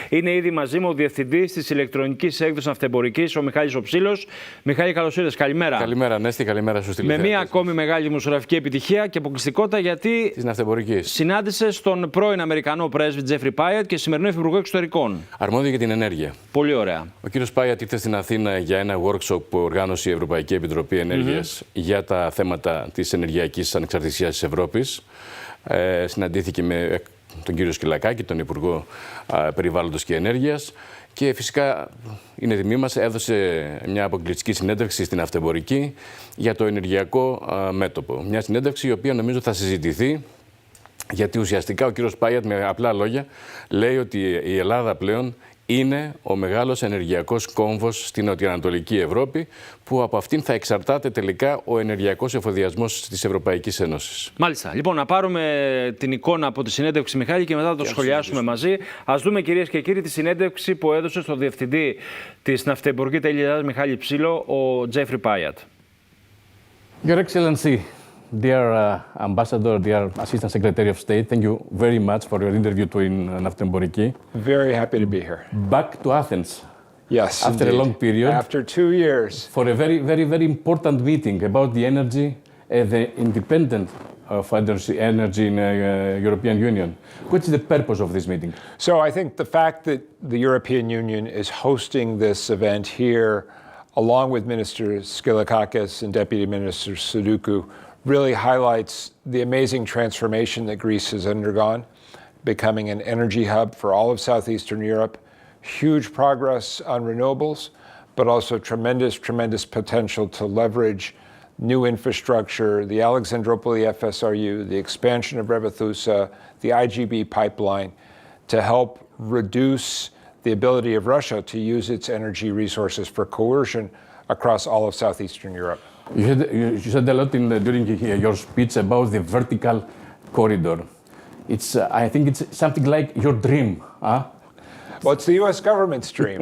Είναι ήδη μαζί μου ο διευθυντής της ηλεκτρονικής έκδοσης Ναυτεμπορικής, ο Μιχάλης Ψύλος. Μιχάλη, καλώς ήρθες. Καλημέρα. Καλημέρα, Ανέστη, καλημέρα στους τηλεθεατές. Με μία ακόμη μεγάλη δημοσιογραφική επιτυχία και αποκλειστικότητα, γιατί της Ναυτεμπορικής συνάντησες τον πρώην Αμερικανό πρέσβη Τζέφρι Πάιατ και σημερινό υφυπουργό Εξωτερικών. Αρμόδιο για την ενέργεια. Πολύ ωραία. Ο κύριος Πάιατ ήρθε στην Αθήνα για ένα workshop που οργάνωσε η Ευρωπαϊκή Επιτροπή Ενέργειας για τα θέματα της ενεργειακής ανεξαρτησίας της Ευρώπης. Συναντήθηκε με τον κύριο Σκυλακάκη, τον Υπουργό Περιβάλλοντος και Ενέργειας, και φυσικά είναι τιμή μας, έδωσε μια αποκλειστική συνέντευξη στην Ναυτεμπορική για το ενεργειακό μέτωπο. Μια συνέντευξη η οποία νομίζω θα συζητηθεί, γιατί ουσιαστικά ο κύριος Πάιατ με απλά λόγια λέει ότι η Ελλάδα πλέον είναι ο μεγάλος ενεργειακός κόμβος στην Νοτιο-Ανατολική Ευρώπη, που από αυτήν θα εξαρτάται τελικά ο ενεργειακός εφοδιασμός της Ευρωπαϊκής Ένωσης. Μάλιστα. Λοιπόν, να πάρουμε την εικόνα από τη συνέντευξη, Μιχάλη, και μετά θα το σχολιάσουμε μαζί. Ας δούμε, κυρίες και κύριοι, τη συνέντευξη που έδωσε στο διευθυντή της Ναυτεμπορική Μιχάλη Ψύλο, ο Τζέφρι Πάιατ. Your Excellency, dear Ambassador, dear Assistant Secretary of State, thank you very much for your interview in Nαυτεμπορική. Very happy to be here. Back to Athens. Yes, after indeed. a long period. After 2 years. For a very important meeting about the energy, the independence of energy in European Union. What is the purpose of this meeting? So I think the fact that the European Union is hosting this event here, along with Minister Skylakakis and Deputy Minister Sudoku, really highlights the amazing transformation that Greece has undergone, becoming an energy hub for all of Southeastern Europe. Huge progress on renewables, but also tremendous potential to leverage new infrastructure, the Alexandroupoli FSRU, the expansion of Revithousa, the IGB pipeline, to help reduce the ability of Russia to use its energy resources for coercion across all of Southeastern Europe. You said a lot during your speech about the vertical corridor. I think it's something like your dream, huh? Well, it's the U.S. government's dream.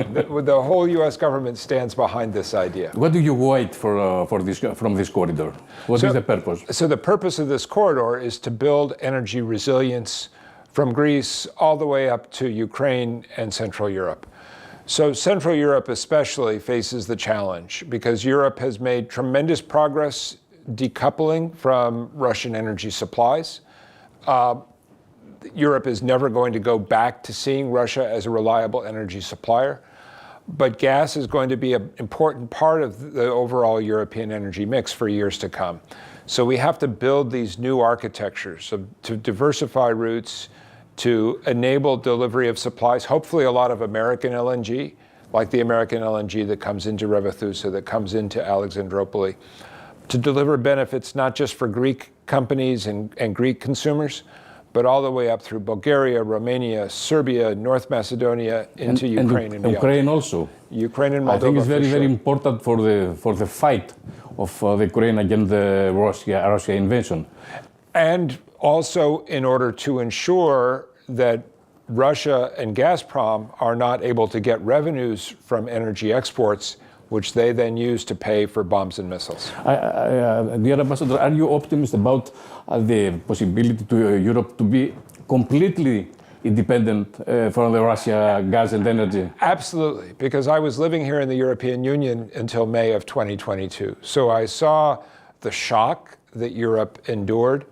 The whole U.S. government stands behind this idea. What do you wait from this corridor? What is the purpose? So the purpose of this corridor is to build energy resilience from Greece all the way up to Ukraine and Central Europe. So Central Europe especially faces the challenge because Europe has made tremendous progress decoupling from Russian energy supplies. Europe is never going to go back to seeing Russia as a reliable energy supplier, but gas is going to be an important part of the overall European energy mix for years to come. So we have to build these new architectures to diversify routes, to enable delivery of supplies, hopefully a lot of American LNG, like the American LNG that comes into Revithousa, that comes into Alexandroupoli, to deliver benefits not just for Greek companies and Greek consumers, but all the way up through Bulgaria, Romania, Serbia, North Macedonia, into Ukraine and beyond. Ukraine also. Ukraine and Moldova. I think it's very important for the fight of the Ukraine against the Russia invasion. And also in order to ensure that Russia and Gazprom are not able to get revenues from energy exports, which they then use to pay for bombs and missiles. Dear Ambassador, are you optimistic about the possibility to Europe to be completely independent from the Russia gas and energy? Absolutely, because I was living here in the European Union until May of 2022. So I saw the shock that Europe endured.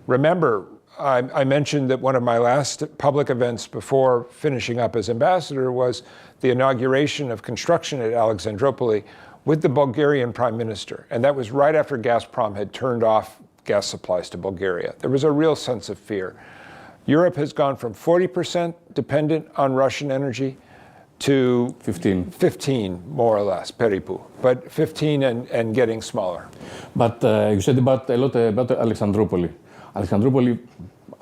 Remember, I mentioned that one of my last public events before finishing up as ambassador was the inauguration of construction at Alexandroupoli with the Bulgarian Prime Minister. And that was right after Gazprom had turned off gas supplies to Bulgaria. There was a real sense of fear. Europe has gone from 40% dependent on Russian energy to 15 more or less, peripu, but 15 and getting smaller. But you said a lot about Alexandroupoli. Alexandroupoli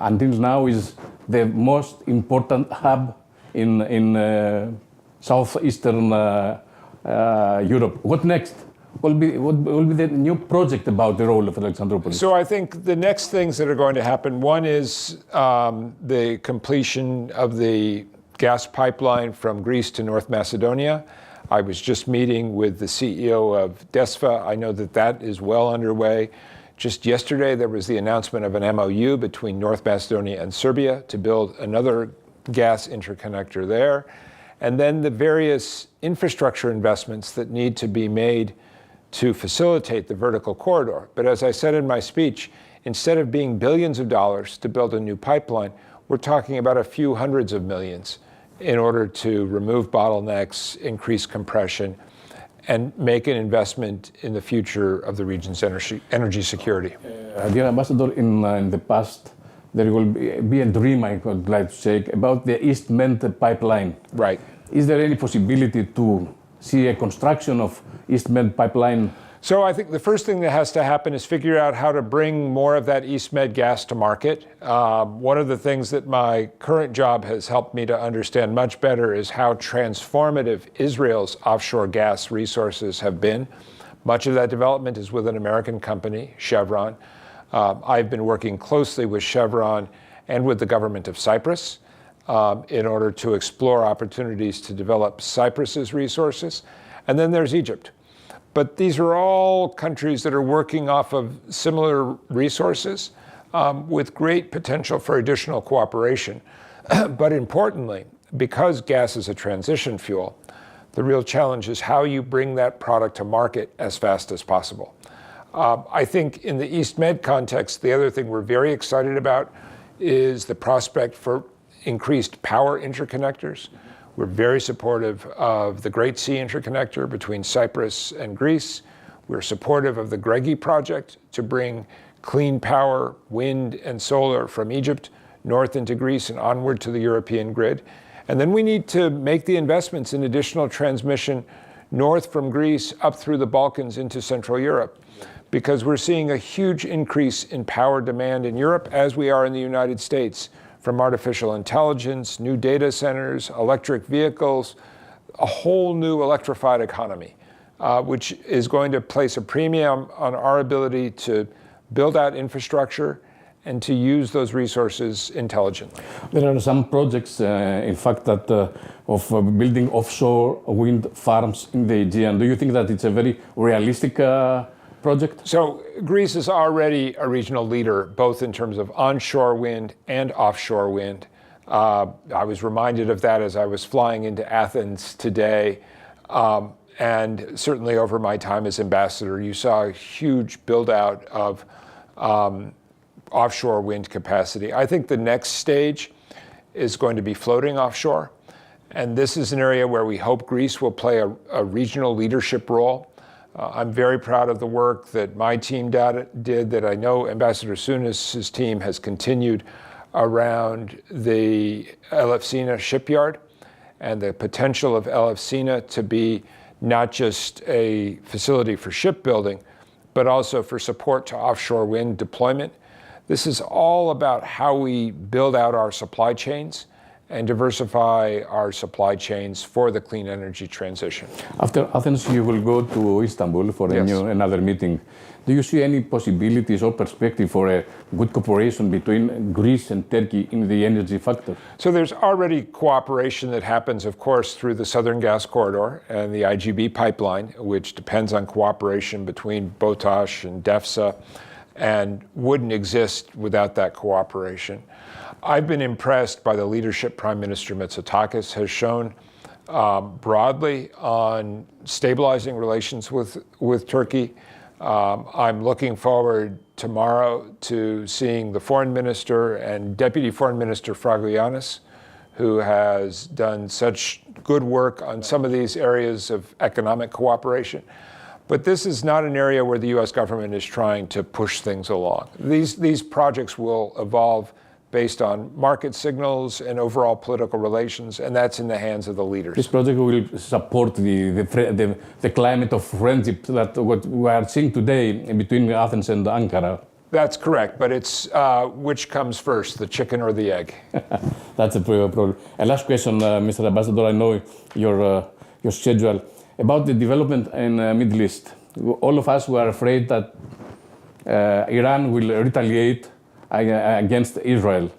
until now is the most important hub in southeastern Europe. What next? What will be the new project about the role of Alexandroupoli? So I think the next things that are going to happen, one is the completion of the gas pipeline from Greece to North Macedonia. I was just meeting with the CEO of DESFA. I know that that is well underway. Just yesterday, there was the announcement of an MOU between North Macedonia and Serbia to build another gas interconnector there. And then the various infrastructure investments that need to be made to facilitate the vertical corridor. But as I said in my speech, instead of being billions of dollars to build a new pipeline, we're talking about a few hundreds of millions in order to remove bottlenecks, increase compression, and make an investment in the future of the region's energy security. Dear Ambassador, in the past, there will be a dream, I would like to say, about the East Med pipeline. Right. Is there any possibility to see a construction of East Med pipeline? So I think the first thing that has to happen is figure out how to bring more of that East Med gas to market. One of the things that my current job has helped me to understand much better is how transformative Israel's offshore gas resources have been. Much of that development is with an American company, Chevron. I've been working closely with Chevron and with the government of Cyprus in order to explore opportunities to develop Cyprus's resources. And then there's Egypt. But these are all countries that are working off of similar resources with great potential for additional cooperation. But importantly, because gas is a transition fuel, the real challenge is how you bring that product to market as fast as possible. I think in the East Med context, the other thing we're very excited about is the prospect for increased power interconnectors. We're very supportive of the Great Sea Interconnector between Cyprus and Greece. We're supportive of the Gregi project to bring clean power, wind and solar from Egypt north into Greece and onward to the European grid. And then we need to make the investments in additional transmission north from Greece up through the Balkans into Central Europe, because we're seeing a huge increase in power demand in Europe as we are in the United States, from artificial intelligence, new data centers, electric vehicles, a whole new electrified economy, which is going to place a premium on our ability to build out infrastructure and to use those resources intelligently. There are some projects, in fact, that of building offshore wind farms in the Aegean. Do you think that it's a very realistic project? So Greece is already a regional leader, both in terms of onshore wind and offshore wind. I was reminded of that as I was flying into Athens today. And certainly over my time as ambassador, you saw a huge build out of offshore wind capacity. I think the next stage is going to be floating offshore. And this is an area where we hope Greece will play a regional leadership role. I'm very proud of the work that my team did, that I know Ambassador Sunas' team has continued around the Elefsina shipyard and the potential of Elefsina to be not just a facility for shipbuilding, but also for support to offshore wind deployment. This is all about how we build out our supply chains and diversify our supply chains for the clean energy transition. After Athens, you will go to Istanbul for another meeting. Do you see any possibilities or perspective for a good cooperation between Greece and Turkey in the energy factor? So there's already cooperation that happens, of course, through the Southern Gas Corridor and the IGB pipeline, which depends on cooperation between BOTAŞ and DEFSA, and wouldn't exist without that cooperation. I've been impressed by the leadership Prime Minister Mητσοτάκης has shown broadly on stabilizing relations with Turkey. I'm looking forward tomorrow to seeing the Foreign Minister and Deputy Foreign Minister Fragoulianis, who has done such good work on some of these areas of economic cooperation. But this is not an area where the U.S. government is trying to push things along. These projects will evolve based on market signals and overall political relations, and that's in the hands of the leaders. This project will support the climate of friendship that what we are seeing today between Athens and Ankara. That's correct, but it's which comes first, the chicken or the egg? That's a problem. A last question, Mr. Ambassador, I know your schedule. About the development in the Middle East, all of us were afraid that Iran will retaliate against Israel.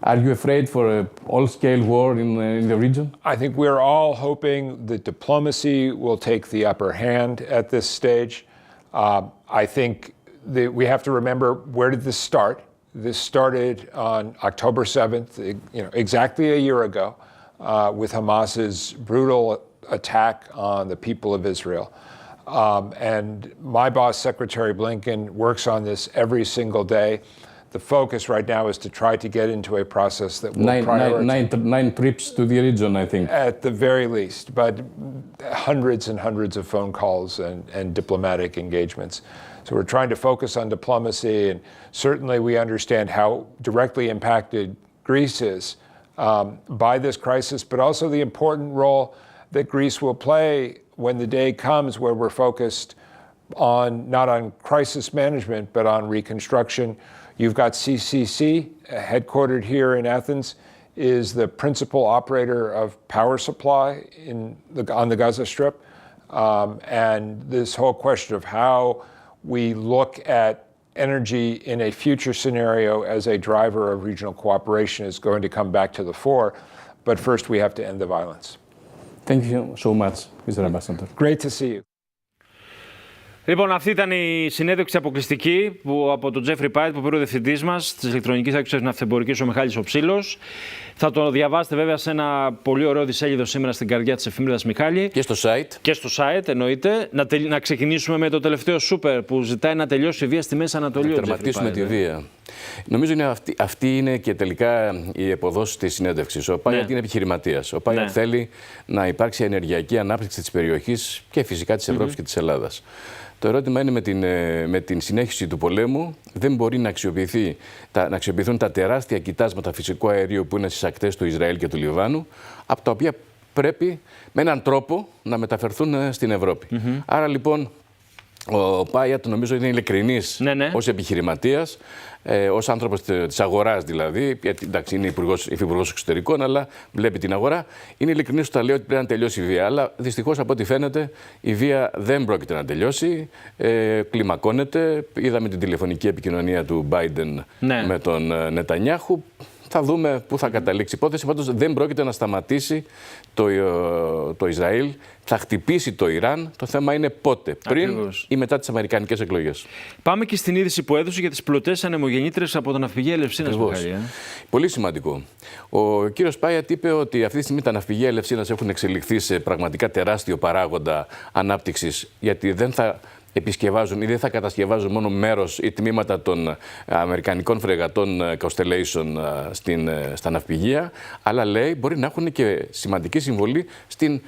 Are you afraid for an all-scale war in the region? I think we're all hoping that diplomacy will take the upper hand at this stage. I think that we have to remember, where did this start? This started on October 7th, exactly a year ago, with Hamas's brutal attack on the people of Israel. And my boss, Secretary Blinken, works on this every single day. The focus right now is to try to get into a process that will prioritize... Nine trips to the region, I think. At the very least, but hundreds and hundreds of phone calls and diplomatic engagements. So we're trying to focus on diplomacy, and certainly we understand how directly impacted Greece is by this crisis, but also the important role that Greece will play when the day comes where we're focused on, not on crisis management, but on reconstruction. You've got CCC, headquartered here in Athens, is the principal operator of power supply on the Gaza Strip. And this whole question of how we look at energy in a future scenario as a driver of regional cooperation is going to come back to the fore. But first we have to end the violence. Thank you so much, Mr. Ambassador. Great to see you. Λοιπόν, αυτή ήταν η συνέντευξη αποκλειστική από τον Τζέφρι Πάιατ, που πήρε ο διευθυντής μας της ηλεκτρονικής έκδοσης Ναυτεμπορικής, ο Μιχάλης ο Ψύλος. Θα το διαβάσετε βέβαια σε ένα πολύ ωραίο δισέλιδο σήμερα στην καρδιά της εφημερίδας, Μιχάλη. Και στο site. Και στο site, εννοείται. Να ξεκινήσουμε με το τελευταίο σούπερ που ζητάει να τελειώσει η βία στη Μέση Ανατολή. Να τερματίσουμε τη βία. Νομίζω αυτή είναι και τελικά η αποδόση της συνέντευξης. Ο Πάιατ είναι επιχειρηματίας. Ο Πάιατ θέλει να υπάρξει ενεργειακή ανάπτυξη της περιοχής και φυσικά της Ευρώπης και της Ελλάδας. Το ερώτημα είναι με την συνέχιση του πολέμου δεν μπορεί να αξιοποιηθούν τα τεράστια κοιτάσματα φυσικού αερίου που είναι στις ακτές του Ισραήλ και του Λιβάνου, από τα οποία πρέπει με έναν τρόπο να μεταφερθούν στην Ευρώπη. Άρα λοιπόν ο Πάιατ νομίζω είναι ειλικρινής ως επιχειρηματίας, ως άνθρωπος της αγοράς δηλαδή, γιατί εντάξει είναι υφυπουργός Εξωτερικών, αλλά βλέπει την αγορά. Είναι ειλικρινής όταν λέει ότι πρέπει να τελειώσει η βία. Αλλά δυστυχώς από ό,τι φαίνεται η βία δεν πρόκειται να τελειώσει. Κλιμακώνεται. Είδαμε την τηλεφωνική επικοινωνία του Biden με τον Νετανιάχου. Θα δούμε πού θα καταλήξει η υπόθεση. Πάντως δεν πρόκειται να σταματήσει το Ισραήλ. Θα χτυπήσει το Ιράν. Το θέμα είναι πότε. Πριν ή μετά τις αμερικανικές εκλογές. Πάμε και στην είδηση που έδωσε για τις πλωτές ανεμογεννήτριες από τα ναυπηγεία Ελευσίνας. Πολύ σημαντικό. Ο κύριος Πάιατ είπε ότι αυτή τη στιγμή τα ναυπηγεία Ελευσίνας έχουν εξελιχθεί σε πραγματικά τεράστιο παράγοντα ανάπτυξης, γιατί δεν θα επισκευάζουν ή δεν θα κατασκευάζουν μόνο μέρος ή τμήματα των αμερικανικών φρεγατών Constellation στα ναυπηγεία, αλλά λέει μπορεί να έχουν και σημαντική συμβολή στην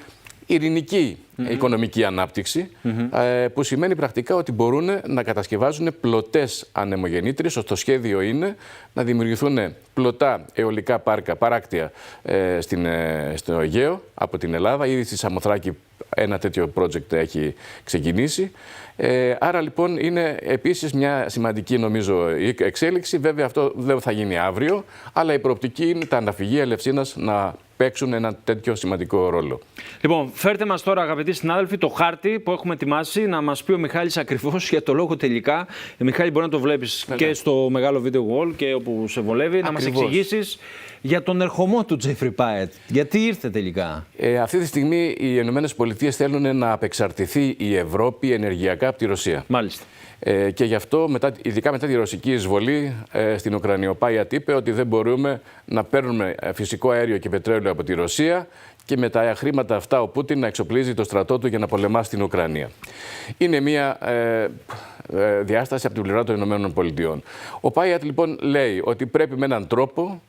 ειρηνική οικονομική ανάπτυξη, που σημαίνει πρακτικά ότι μπορούν να κατασκευάζουν πλωτές ανεμογεννήτριες. Το σχέδιο είναι να δημιουργηθούν πλωτά αιωλικά πάρκα, παράκτια στο Αιγαίο από την Ελλάδα. Ήδη στη Σαμοθράκη ένα τέτοιο project έχει ξεκινήσει. Άρα λοιπόν είναι επίσης μια σημαντική νομίζω εξέλιξη. Βέβαια αυτό δεν θα γίνει αύριο, αλλά η προοπτική είναι τα ναυπηγεία Ελευσίνας να παίξουν ένα τέτοιο σημαντικό ρόλο. Λοιπόν, φέρτε μας τώρα, αγαπητοί συνάδελφοι, το χάρτη που έχουμε ετοιμάσει να μας πει ο Μιχάλης ακριβώς για το λόγο τελικά. Μιχάλη, μπορεί να το βλέπεις και στο μεγάλο video wall και όπου σε βολεύει. Ακριβώς. Να μας εξηγήσεις για τον ερχομό του Τζέφρι Πάιατ. Γιατί ήρθε τελικά? Αυτή τη στιγμή οι ΗΠΑ θέλουν να απεξαρτηθεί η Ευρώπη ενεργειακά από τη Ρωσία. Μάλιστα. Και γι' αυτό, ειδικά μετά τη ρωσική εισβολή στην Ουκρανία, ο Πάιατ είπε ότι δεν μπορούμε να παίρνουμε φυσικό αέριο και πετρέλαιο από τη Ρωσία και με τα χρήματα αυτά ο Πούτιν να εξοπλίζει το στρατό του για να πολεμά στην Ουκρανία. Είναι μια διάσταση από την πλευρά των ΗΠΑ. Ο Πάιατ λοιπόν λέει ότι πρέπει με έναν τρόπο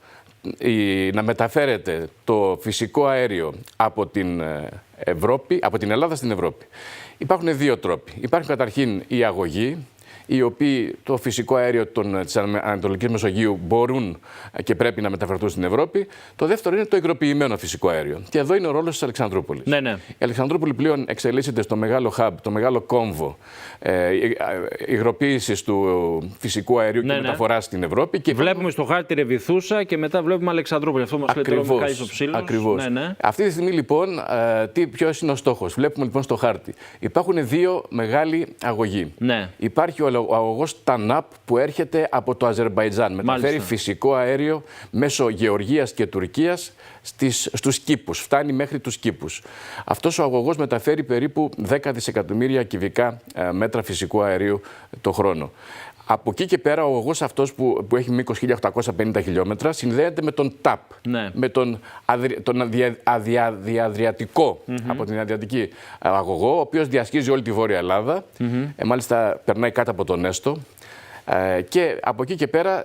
να μεταφέρεται το φυσικό αέριο από την Ελλάδα στην Ευρώπη. Υπάρχουν δύο τρόποι. Υπάρχουν καταρχήν οι αγωγοί, οι οποίοι το φυσικό αέριο της Ανατολικής Μεσογείου μπορούν και πρέπει να μεταφερθούν στην Ευρώπη. Το δεύτερο είναι το υγροποιημένο φυσικό αέριο. Και εδώ είναι ο ρόλος της Αλεξανδρούπολης. Η Αλεξανδρούπολη πλέον εξελίσσεται στο μεγάλο hub, το μεγάλο κόμβο υγροποίησης του φυσικού αερίου και μεταφοράς στην Ευρώπη. Και βλέπουμε στο χάρτη Ρεβιθούσα και μετά βλέπουμε Αλεξανδρούπολη. Αυτό μας λέει τώρα ο Μιχάλης ο Ψύλος. Ακριβώς. Αυτή τη στιγμή λοιπόν, ποιος είναι ο στόχος? Βλέπουμε λοιπόν στο χάρτη. Υπάρχουν δύο μεγάλοι αγωγοί. Υπάρχει ο αγωγός Τανάπ που έρχεται από το Αζερμπαϊτζάν. Μεταφέρει φυσικό αέριο μέσω Γεωργίας και Τουρκίας στους κήπους. Φτάνει μέχρι τους κήπους. Αυτός ο αγωγός μεταφέρει περίπου 10 δισεκατομμύρια κυβικά μέτρα φυσικού αερίου το χρόνο. Από εκεί και πέρα, ο αγωγός αυτός που έχει μήκος 1.850 χιλιόμετρα συνδέεται με τον ΤΑΠ, με τον Αδριατικό, από την Αδριατική αγωγό, ο οποίος διασχίζει όλη τη Βόρεια Ελλάδα. Μάλιστα, περνάει κάτω από τον Έστο. Και από εκεί και πέρα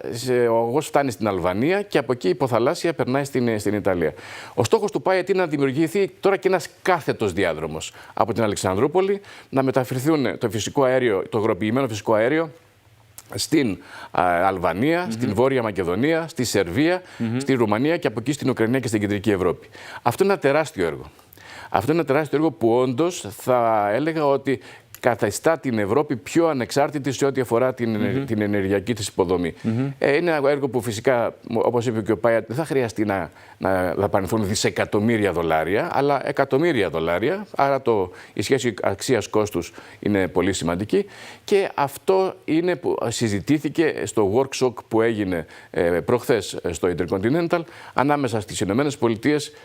ο αγωγός φτάνει στην Αλβανία και από εκεί υποθαλάσσια περνάει στην Ιταλία. Ο στόχος του Πάιατ είναι να δημιουργηθεί τώρα και ένας κάθετος διάδρομος από την Αλεξανδρούπολη, να μεταφερθούν το φυσικό αέριο, το υγροποιημένο φυσικό αέριο στην Αλβανία, στην Βόρεια Μακεδονία, στη Σερβία, στη Ρουμανία και από εκεί στην Ουκρανία και στην Κεντρική Ευρώπη. Αυτό είναι ένα τεράστιο έργο. Αυτό είναι ένα τεράστιο έργο που όντως θα έλεγα ότι καθιστά την Ευρώπη πιο ανεξάρτητη σε ό,τι αφορά την ενεργειακή της υποδομή. Είναι ένα έργο που φυσικά, όπως είπε και ο Πάιατ, δεν θα χρειαστεί να δαπανηθούν δισεκατομμύρια δολάρια, αλλά εκατομμύρια δολάρια. Άρα η σχέση αξίας-κόστους είναι πολύ σημαντική. Και αυτό είναι που συζητήθηκε στο workshop που έγινε προχθές στο Intercontinental ανάμεσα στις ΗΠΑ,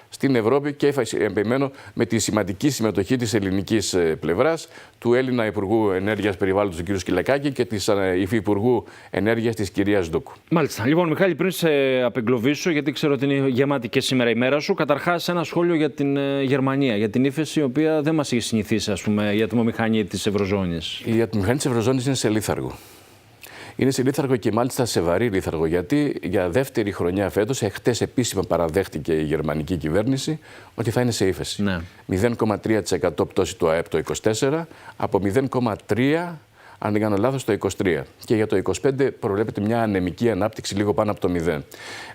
στην Ευρώπη και επιμένω με τη σημαντική συμμετοχή της ελληνικής πλευράς, του Έλληνα Υπουργού Ενέργειας Περιβάλλοντος του κ. Σκυλακάκη και της υφυπουργού Ενέργειας της κυρίας Ντούκου. Μάλιστα. Λοιπόν, Μιχάλη, πριν σε απεγκλωβίσω, γιατί ξέρω ότι είναι γεμάτη και σήμερα η μέρα σου, καταρχάς ένα σχόλιο για την Γερμανία, για την ύφεση, η οποία δεν μας έχει συνηθίσει, ας πούμε, η ατμομηχανή της Ευρωζώνης. Η ατμομηχανή της Ευρωζώνης είναι σε λίθαργο. Είναι σε λίθαργο και μάλιστα σε βαρύ λίθαργο, γιατί για δεύτερη χρονιά φέτος, χτες επίσημα παραδέχτηκε η γερμανική κυβέρνηση ότι θα είναι σε ύφεση. 0,3% πτώση του ΑΕΠ το 2024, από 0,3% αν δεν κάνω λάθος, το 23. Και για το 25 προβλέπεται μια ανεμική ανάπτυξη λίγο πάνω από το 0.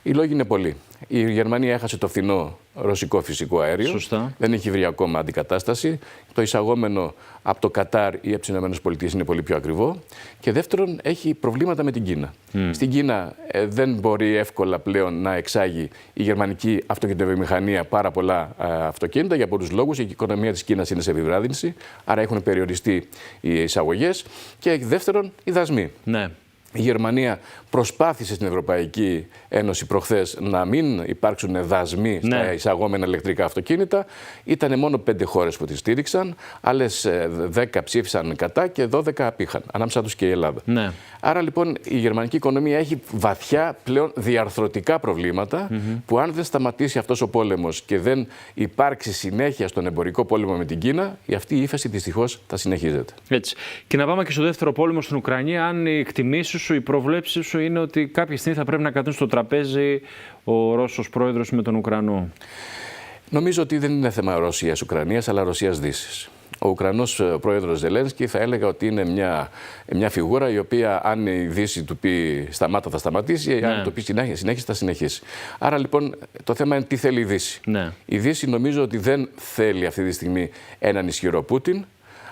Οι λόγοι είναι πολλοί. Η Γερμανία έχασε το φθηνό ρωσικό φυσικό αέριο. Σωστά. Δεν έχει βρει ακόμα αντικατάσταση. Το εισαγόμενο από το Κατάρ ή από τις ΗΠΑ είναι πολύ πιο ακριβό. Και δεύτερον, έχει προβλήματα με την Κίνα. Στην Κίνα δεν μπορεί εύκολα πλέον να εξάγει η γερμανική αυτοκινητοβιομηχανία πάρα πολλά αυτοκίνητα για πολλούς λόγους. Η οικονομία της Κίνας είναι σε επιβράδυνση, άρα έχουν περιοριστεί οι εισαγωγές. Και δεύτερον, οι δασμοί. Ναι. Η Γερμανία προσπάθησε στην Ευρωπαϊκή Ένωση προχθές να μην υπάρξουν δασμοί στα εισαγόμενα ηλεκτρικά αυτοκίνητα. Ήταν μόνο 5 χώρες που τη στήριξαν, άλλες 10 ψήφισαν κατά και 12 απήχαν, ανάμεσα τους και η Ελλάδα. Ναι. Άρα λοιπόν η γερμανική οικονομία έχει βαθιά πλέον διαρθρωτικά προβλήματα που αν δεν σταματήσει αυτός ο πόλεμος και δεν υπάρξει συνέχεια στον εμπορικό πόλεμο με την Κίνα, αυτή η ύφεση δυστυχώς θα συνεχίζεται. Έτσι. Και να πάμε και στο δεύτερο πόλεμο στην Ουκρανία, αν οι εκτιμήσεις σου, η προβλέψη σου είναι ότι κάποια στιγμή θα πρέπει να καθούν στο τραπέζι ο Ρώσος πρόεδρος με τον Ουκρανό. Νομίζω ότι δεν είναι θέμα Ρωσίας-Ουκρανίας, αλλά Ρωσίας-Δύσης. Ο Ουκρανός πρόεδρος Ζελένσκι θα έλεγα ότι είναι μια φιγούρα η οποία αν η Δύση του πει σταμάτα θα σταματήσει, αν το πει συνέχιση θα συνεχίσει. Άρα λοιπόν το θέμα είναι τι θέλει η Δύση. Ναι. Η Δύση νομίζω ότι δεν θέλει αυτή τη στιγμή έναν ισχυρό Πούτιν.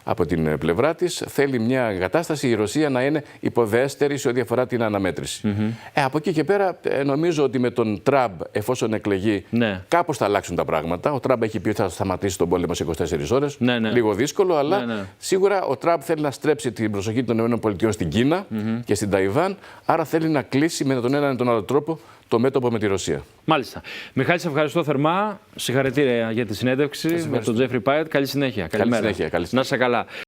Από την πλευρά της θέλει μια κατάσταση η Ρωσία να είναι υποδέστερη σε ό,τι αφορά την αναμέτρηση. Από εκεί και πέρα νομίζω ότι με τον Τραμπ, εφόσον εκλεγεί, κάπως θα αλλάξουν τα πράγματα. Ο Τραμπ έχει πει ότι θα σταματήσει τον πόλεμο σε 24 ώρες. Λίγο δύσκολο, αλλά σίγουρα ο Τραμπ θέλει να στρέψει την προσοχή των ΗΠΑ στην Κίνα και στην Ταϊβάν. Άρα θέλει να κλείσει με τον έναν ή τον άλλο τρόπο το μέτωπο με τη Ρωσία. Μάλιστα. Μιχάλη, σε ευχαριστώ θερμά. Συγχαρητήρια για τη συνέντευξη με τον Τζέφρι Πάιατ. Καλή συνέχεια. Καλή συνέχεια. Να είσαι καλά.